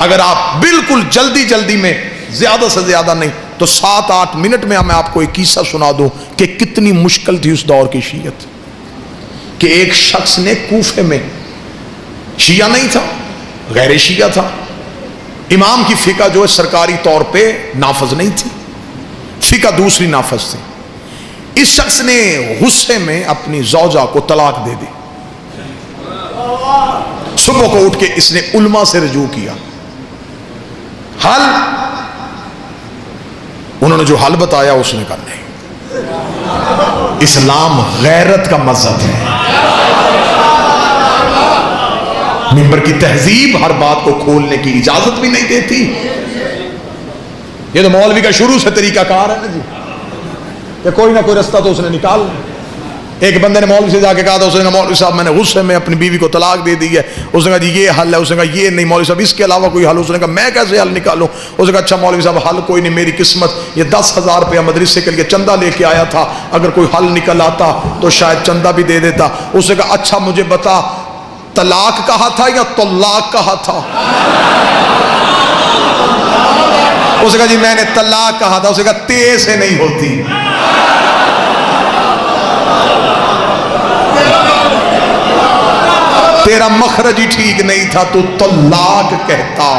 اگر آپ بالکل جلدی جلدی میں زیادہ سے زیادہ نہیں تو 7-8 منٹ میں میں آپ کو ایک قصہ سنا دوں کہ کتنی مشکل تھی اس دور کی شیعت. کہ ایک شخص نے کوفے میں، شیعہ نہیں تھا، غیر شیعہ تھا، امام کی فقہ جو ہے سرکاری طور پہ نافذ نہیں تھی، فقہ دوسری نافذ تھی. اس شخص نے غصے میں اپنی زوجہ کو طلاق دے دی. صبح کو اٹھ کے اس نے علماء سے رجوع کیا. حل، انہوں نے جو حل بتایا اس نے کہا نہیں، اسلام غیرت کا مذہب ہے. ممبر کی تہذیب ہر بات کو کھولنے کی اجازت بھی نہیں دیتی. یہ تو مولوی کا شروع سے طریقہ کار ہے نا جی، کہ کوئی نہ کوئی رستہ تو اس نے نکال. ایک بندے نے مولوی سے جا کے کہا تھا، اس نے کہا مولوی صاحب میں نے غصے میں اپنی بیوی کو طلاق دے دی ہے. اس نے کہا جی یہ حل ہے. اس نے کہا یہ نہیں مولوی صاحب، اس کے علاوہ کوئی حل؟ اس نے کہا میں کیسے حل نکالوں؟ اس نے کہا اچھا مولوی صاحب حل کوئی نہیں، میری قسمت یہ 10,000 روپیہ مدرسے کے لیے چندہ لے کے آیا تھا، اگر کوئی حل نکل آتا تو شاید چندہ بھی دے دیتا. اس نے کہا اچھا مجھے بتا، طلاق کہا تھا یا طلاق کہا تھا؟ اس نے کہا جی میں نے طلاق کہا تھا. اس نے کہا تے سے نہیں ہوتی، تیرا مخرج ہی ٹھیک نہیں تھا، تو طلاق کہتا.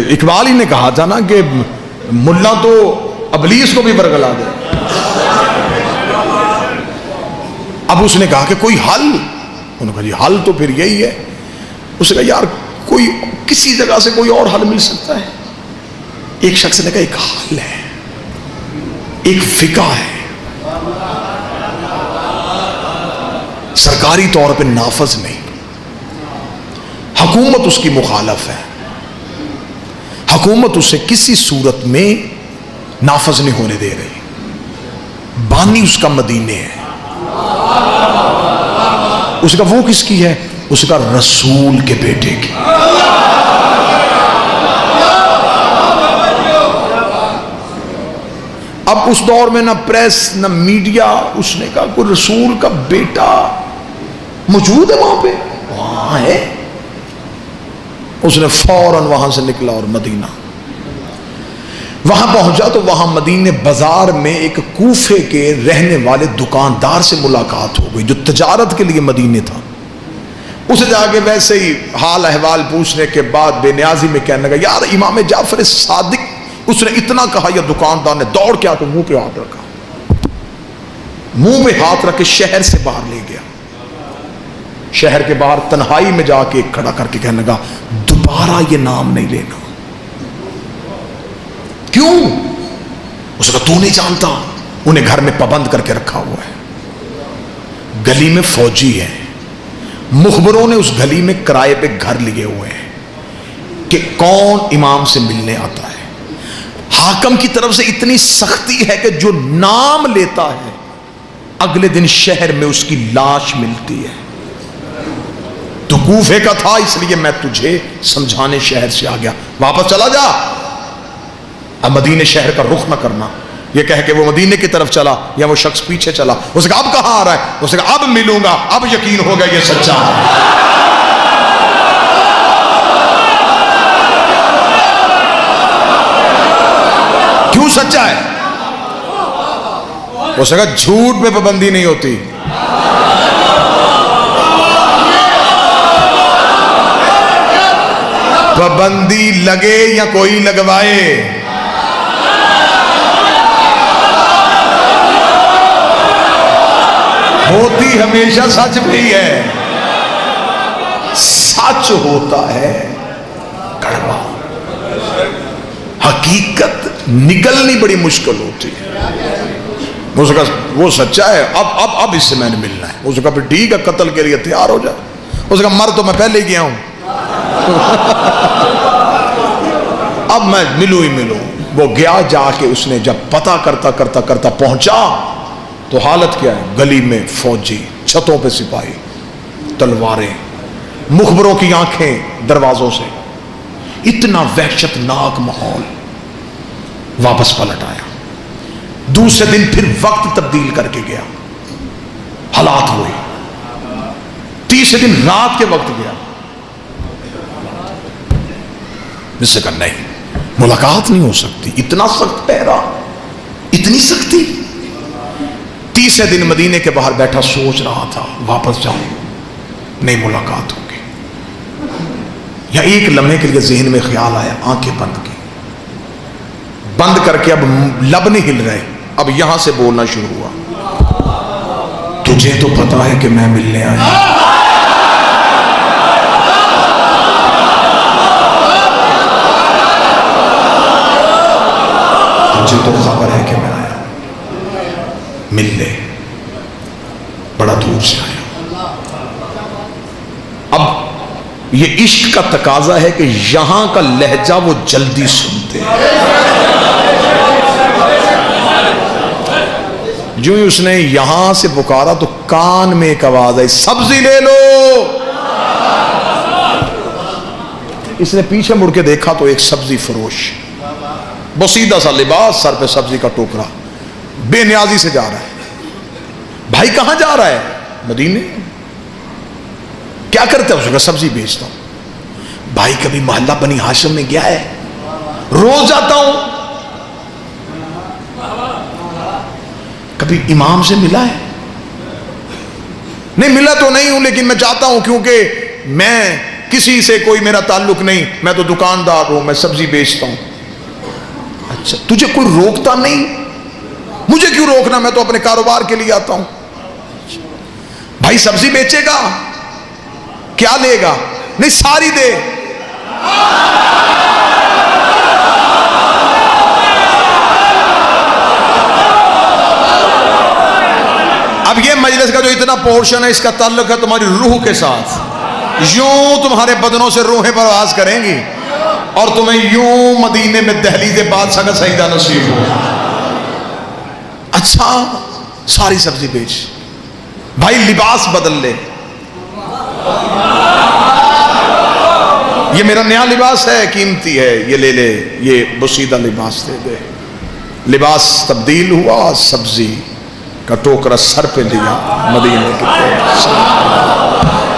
اقبال ہی نے کہا تھا نا کہ ملا تو ابلیس کو بھی برگلا دے. اب اس نے کہا کہ کوئی حل؟ انہوں نے کہا جی حل تو پھر یہی ہے. اس نے کہا یار کوئی کسی جگہ سے کوئی اور حل مل سکتا ہے؟ ایک شخص نے کہا ایک حل ہے، ایک فقہ ہے، سرکاری طور پہ نافذ نہیں، حکومت اس کی مخالف ہے، حکومت اسے کسی صورت میں نافذ نہیں ہونے دے رہی، بانی اس کا مدینے ہے. اس کا وہ کس کی ہے؟ اس کا رسول کے بیٹے کی. اب اس دور میں نہ پریس نہ میڈیا، اس نے کہا کوئی رسول کا بیٹا موجود ہے وہاں پہ؟ وہاں ہے. اس نے فوراً وہاں سے نکلا اور مدینہ وہاں پہنچا تو وہاں مدینے بازار میں ایک کوفے کے رہنے والے دکاندار سے ملاقات ہو گئی جو تجارت کے لیے مدینے تھا. اسے جا کے ویسے ہی حال احوال پوچھنے کے بعد بے نیازی میں کہنے لگا یار امام جعفر صادق، اس نے اتنا کہا. یا دکاندار نے دوڑ کے آ کے منہ پہ ہاتھ رکھا، منہ پہ ہاتھ رکھ کے شہر سے باہر لے گیا. شہر کے باہر تنہائی میں جا کے کھڑا کر کے کہنے لگا دوبارہ یہ نام نہیں لینا. کیوں؟ اس کا تو نہیں جانتا، انہیں گھر میں پابند کر کے رکھا ہوا ہے، گلی میں فوجی ہے، مخبروں نے اس گلی میں کرائے پہ گھر لیے ہوئے ہیں کہ کون امام سے ملنے آتا ہے. حاکم کی طرف سے اتنی سختی ہے کہ جو نام لیتا ہے اگلے دن شہر میں اس کی لاش ملتی ہے. تو کوفے کا تھا اس لیے میں تجھے سمجھانے شہر سے آ گیا، واپس چلا جا، اب مدینے شہر کا رخ نہ کرنا. یہ کہہ کے وہ مدینے کی طرف چلا یا وہ شخص پیچھے چلا. اس نے کہا اب کہاں آ رہا ہے؟ اس نے کہا اب ملوں گا، اب یقین ہوگا یہ سچا ہے. کیوں سچا ہے؟ اس نے کہا جھوٹ پہ پابندی نہیں ہوتی. پابندی لگے یا کوئی لگوائے، ہوتی ہمیشہ سچ پہ ہی ہے. سچ ہوتا ہے کڑوا، حقیقت نکلنی بڑی مشکل ہوتی ہے. اس کا وہ سچا ہے، اب اس سے میں نے ملنا ہے. اس کا پھر ٹھیک ہے قتل کے لیے تیار ہو جائے. اس کا مر تو میں پہلے ہی گیا ہوں، اب میں ملوں ہی ملوں. وہ گیا، جا کے اس نے جب پتہ کرتا کرتا کرتا پہنچا تو حالت کیا ہے؟ گلی میں فوجی، چھتوں پہ سپاہی، تلواریں، मुखबरों की आंखें दरवाजों से, इतना वहशतनाक माहौल। वापस पलट आया, दूसरे दिन फिर वक्त तब्दील करके गया, हालात हुए। तीसरे दिन रात के वक्त गया, जिससे कहा नहीं, मुलाकात नहीं हो सकती, इतना सख्त पहरा, इतनी सख्ती। तीसरे दिन मदीने के बाहर बैठा सोच रहा था वापस जाऊं, नहीं मुलाकात होगी। या एक लम्हे के लिए जहन में ख्याल आया, आंखें बंद की, बंद करके अब लब नहीं हिल रहे, अब यहां से बोलना शुरू हुआ, तुझे तो पता है कि मैं मिलने आया, तुझे तो खबर है कि मैं आया, मिलने बड़ा दूर से आया। अब ये इश्क का तकाजा है कि यहां का लहजा वो जल्दी सुनते हैं। जो ही उसने यहां से पुकारा तो कान में एक आवाज आई, सब्जी ले लो। इसने पीछे मुड़ के देखा तो एक सब्जी फरोश, बसीदा सा लिबास, सर पे सब्जी का टोकरा, बेनियाजी से जा रहा है। भाई कहां जा रहा है? मदीने। क्या करता है? उसका सब्जी बेचता हूं। भाई कभी मोहल्ला बनी हाशिम में गया है? रोज जाता हूं। कभी इमाम से मिला है? नहीं मिला तो नहीं हूं, लेकिन मैं जाता हूं क्योंकि मैं किसी से कोई मेरा ताल्लुक नहीं, मैं तो दुकानदार हूं, मैं सब्जी बेचता हूं। अच्छा, तुझे कोई रोकता नहीं? मुझे क्यों रोकना, मैं तो अपने कारोबार के लिए आता हूं। भाई सब्जी बेचेगा? क्या लेगा? नहीं सारी दे। अब ये मजलिस का जो इतना पोर्शन है, इसका ताल्लुक है तुम्हारी रूह के साथ। यूं तुम्हारे बदनों से रूहें परवाज करेंगी और तुम्हें यूं मदीने में दहलीज़े बादशाह का सईदा नसीब हो। अच्छा, सारी सब्जी बेच। भाई लिबास बदल ले, ये मेरा नया लिबास है, कीमती है, ये ले ले, ये बसीदा लिबास दे दे। लिबास तब्दील हुआ, सब्जी का टोकरा सर पे लिया, मदीने के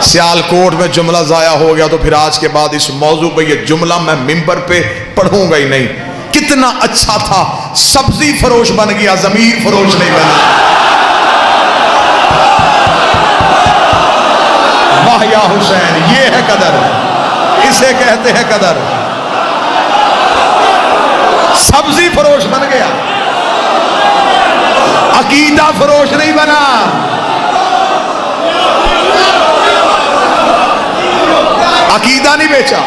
सियालकोट में जुमला जाया हो गया तो फिर आज के बाद इस मौजू पे ये जुमला मैं मिंबर पे पढ़ूंगा ही नहीं। कितना अच्छा था, सब्जी फरोश बन गया, जमीर फरोश नहीं बना। वाह या हुसैन, ये है कदर, इसे कहते हैं कदर। सब्जी फरोश बन गया, अकीदा फरोश नहीं बना। अकीदा नहीं बेचा।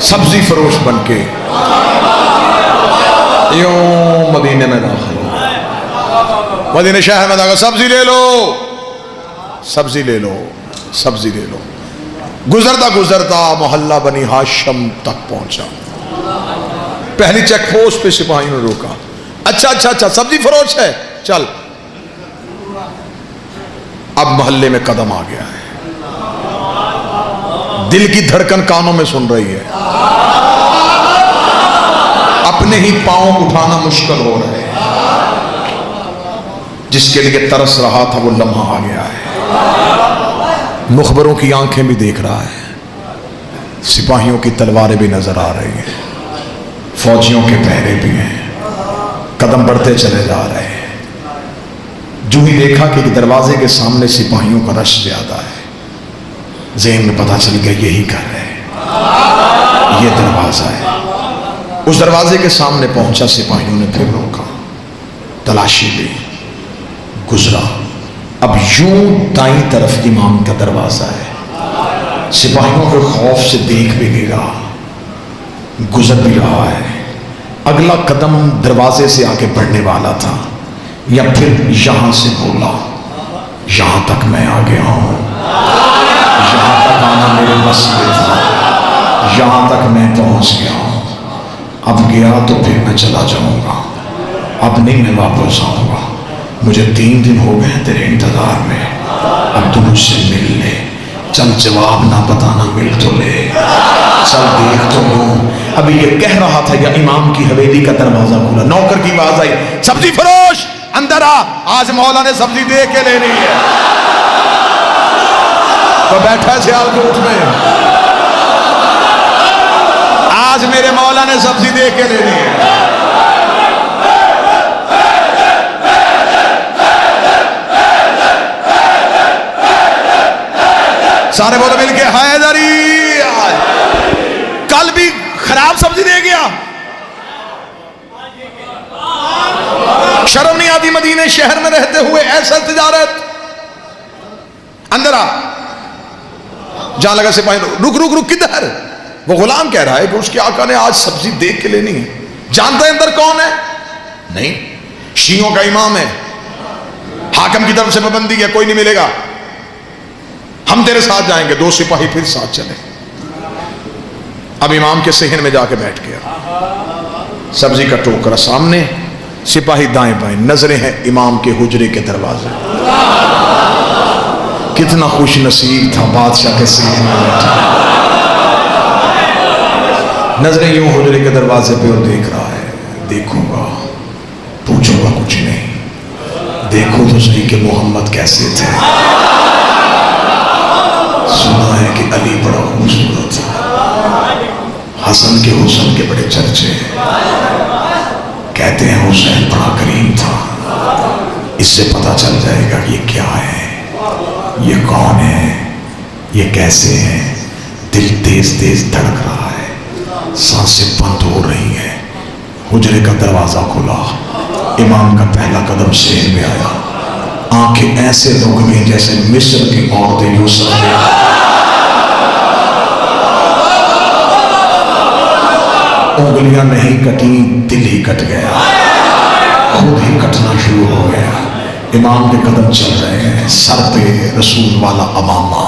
सब्जी फरोश बन के यूं मदीने में दाखिल हो, मदीने शहर में दाखिल, सब्जी ले लो, सब्जी ले लो, सब्जी ले लो। गुजरता गुजरता मोहल्ला बनी हाशिम तक पहुंचा। पहली चेक पोस्ट पे सिपाहियों ने रोका। अच्छा अच्छा अच्छा, सब्जी फरोश है, चल। अब मोहल्ले में कदम आ गया है, दिल की धड़कन कानों में सुन रही है, अपने ही पांव उठाना मुश्किल हो रहा है। जिसके लिए तरस रहा था वो लम्हा आ गया है, मुखबरों की आंखें भी देख रहा है। सिपाहियों की तलवारें भी नजर आ रही हैं, फौजियों के पहरे भी हैं, कदम बढ़ते चले जा रहे हैं। जो ही देखा कि दरवाजे के सामने सिपाहियों का रश ज्यादा है, ज़हन में पता चल गया यही कर रहे हैं, ये दरवाजा है। उस दरवाजे के सामने पहुंचा, सिपाहियों ने फिर रोका, तलाशी ली, गुजरा। अब यूं दाईं तरफ इमाम का दरवाजा है, सिपाहियों के खौफ से देख भी नहीं रहा, गुजर भी रहा है। अगला कदम दरवाजे से आगे बढ़ने वाला था, या फिर यहां से बोला, यहां तक मैं आ गया हूं, यहां तक आना मेरे बस में था, यहां तक मैं पहुंच गया हूं। अब गया तो फिर मैं चला जाऊंगा, अब नहीं मैं वापस आऊंगा। मुझे 3 दिन हो गए तेरे इंतजार में, अब तू मुझसे मिल ले। चल जवाब ना बताना, मिल तो ले, चल देख तो लूं। अभी ये कह रहा था या इमाम की हवेली का दरवाजा खुला, नौकर की आवाज आई, सब्जी फरोश अंदर आ, आज मौला ने सब्जी दे के लेनी है। तो बैठा सियालकोट में, आज मेरे मौला ने सब्जी दे के लेनी है। सारे बोलो मिलके हैदरी। कल भी खराब सब्जी दे गया, शर्म नहीं आती मदीने शहर में रहते हुए ऐसा तिजारत। अंदर आ, जहां लगा सिपाही, रुक रुक रुक, किधर? वो गुलाम कह रहा है कि उसके आका ने आज सब्जी देख के लेनी है। जानते हैं अंदर कौन है? नहीं, शियों का इमाम है, हाकम की तरफ से पाबंदी है, कोई नहीं मिलेगा, हम तेरे साथ जाएंगे। 2 सिपाही फिर साथ चले। अब इमाम के सेहन में जाके बैठ गया, सब्जी का टोकरा सामने, सिपाही दाएं बाएं, नजरें हैं इमाम के हुजरे के दरवाजे। कितना खुश नसीब था बादशाह के सेहन में बैठा, नजरें यूं हुजरे के दरवाजे पे और देख रहा है। देखूंगा, पूछूंगा कुछ नहीं, देखो तो सही कि मोहम्मद कैसे थे। सुना है कि अली बड़ा खूबसूरत था, हसन के हुस्न के बड़े चर्चे, कहते हैं हुसैन बड़ा करीम था। इससे पता चल जाएगा कि ये क्या है, ये कौन है, ये कैसे है। दिल तेज तेज धड़क रहा है, सांसें बंद हो रही हैं। हुजरे का दरवाजा खुला, इमाम का पहला कदम सेहन में आया, आंखें ऐसे रुक गई जैसे मिस्र की औरतें यूसुफ ने। उंगलियां नहीं कटी, दिल ही कट गया, खुद ही कटना शुरू हो गया। इमाम के कदम चल रहे हैं, सर पे रसूल वाला अमामा,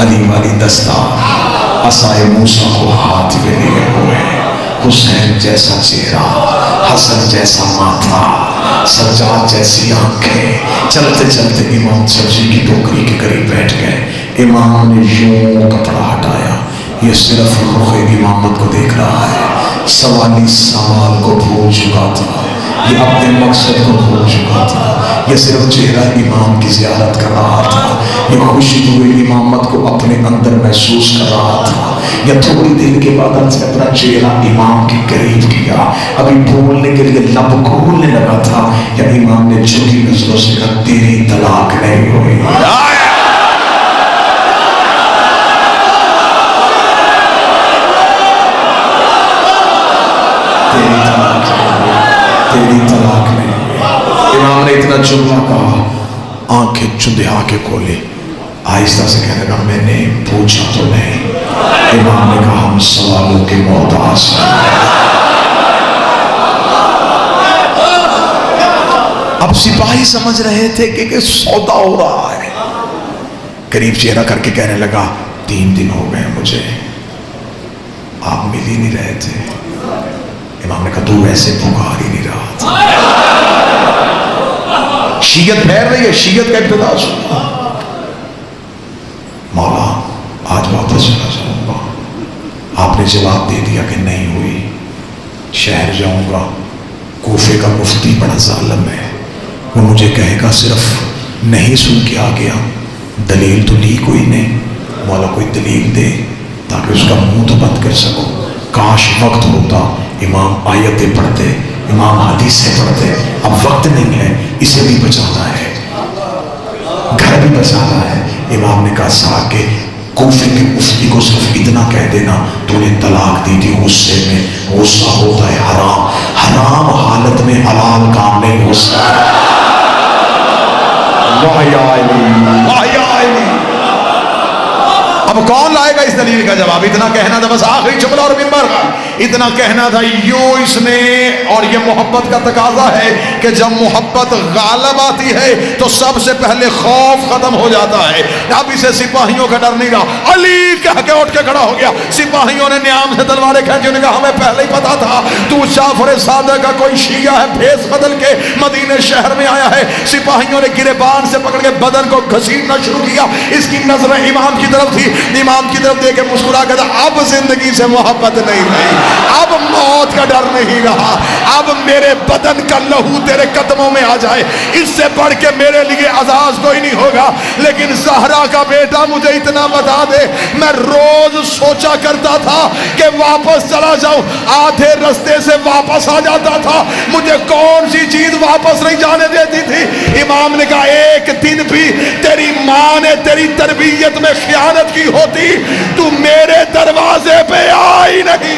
अली वाली दस्तार, असाए मूसा को हाथ में लिए हुए, हुसैन जैसा चेहरा, हसन जैसा माथा, सज्जाद जैसी आंखें। चलते चलते इमाम सब्जी की टोकरी के करीब बैठ गए। इमाम ने यूं कपड़ा हटाया, ये सिर्फ रुख इमामत को देख रहा है, सवाली सवाल को भूल चुका था, ये अपने मकसद को भूल चुका था, ये सिर्फ चेहरा इमाम की ज़ियारत कर रहा था, ये खुशबू इमामत को अपने अंदर महसूस कर रहा था। या थोड़ी देर के बाद से अपना चेहरा इमाम के करीब किया, अभी बोलने के लिए लब खोलने लगा था, या इमाम ने झुकी नजरों से कहा, तेरी तलाक नहीं हुई। तेरी तलाक नहीं। इमाम ने इतना जुमला कहा, आंखें चुंधिया के खोली, आहिस्ता से कहने लगा, मैंने पूछा तो नहीं। इमाम ने कहा, हम सवालों के मोहताज हैं। अब सिपाही समझ रहे थे कि सौदा हो रहा है। करीब चेहरा करके कहने लगा, 3 दिन हो गए मुझे, आप मिल ही नहीं रहे थे। इमाम ने कहा, तू वैसे पुकार ही नहीं रहा था। शीयत फैल रही है, शीयत का इब्तिदा सुना। मौला आज वापस चला जाऊंगा, आपने जवाब दे दिया कि नहीं हुई, शहर जाऊंगा। कूफे का मुफ्ती बड़ा जालिम है, वो मुझे कहेगा सिर्फ नहीं सुन के आ गया, दलील तो ली कोई नहीं। मौला कोई दलील दे। ताकि उसका मुंह तो बंद कर सको। काश वक्त होता, इमाम आयतें पढ़ते, इमाम हदीसें पढ़ते। अब वक्त नहीं है, इसे भी बचाना है, घर भी बचाना है। इमाम ने कहा साहब के कूफे के मुफ्ती को सिर्फ इतना कह देना तूने तलाक दी थी गुस्से में। गुस्सा होता है हराम, हराम हालत में हलाल काम नहीं हो सकता। अब कौन लाएगा इस दलील का जवाब? इतना कहना था बस, आखिरी जुमला और मिंबर का इतना कहना था। यूं इसने, और ये मोहब्बत का तकाजा है कि जब मोहब्बत गालिब आती है तो सबसे पहले खौफ खत्म हो जाता है। अब इसे सिपाहियों का डर नहीं रहा। अली कह के उठ के खड़ा हो गया। सिपाहियों ने न्याम से तलवारें खींची, उन्होंने कहा हमें पहले ही पता था तू जाफर सादिक का कोई शिया है, भेस बदल के मदीने शहर में आया है। सिपाहियों ने गिरेबान से पकड़ के बदन को घसीटना शुरू किया। इसकी नजरें इमाम की तरफ थी। इमाम की तरफ देख के मुस्कुरा कर अब जिंदगी से मोहब्बत नहीं रही, अब मौत का डर नहीं रहा, अब मेरे बदन का लहू तेरे कदमों में आ जाए, इससे बढ़ के मेरे लिए अजाज कोई नहीं होगा। लेकिन ज़हरा का बेटा मुझे इतना बता दे, मैं रोज सोचा करता था कि वापस चला जाऊं, आधे रास्ते से वापस आ जाता था, मुझे कौन सी चीज वापस नहीं जाने देती थी। इमाम ने कहा एक दिन भी तेरी मां ने तेरी तरबियत में खियानत की होती, तू मेरे दरवाजे पे आ ही नहीं।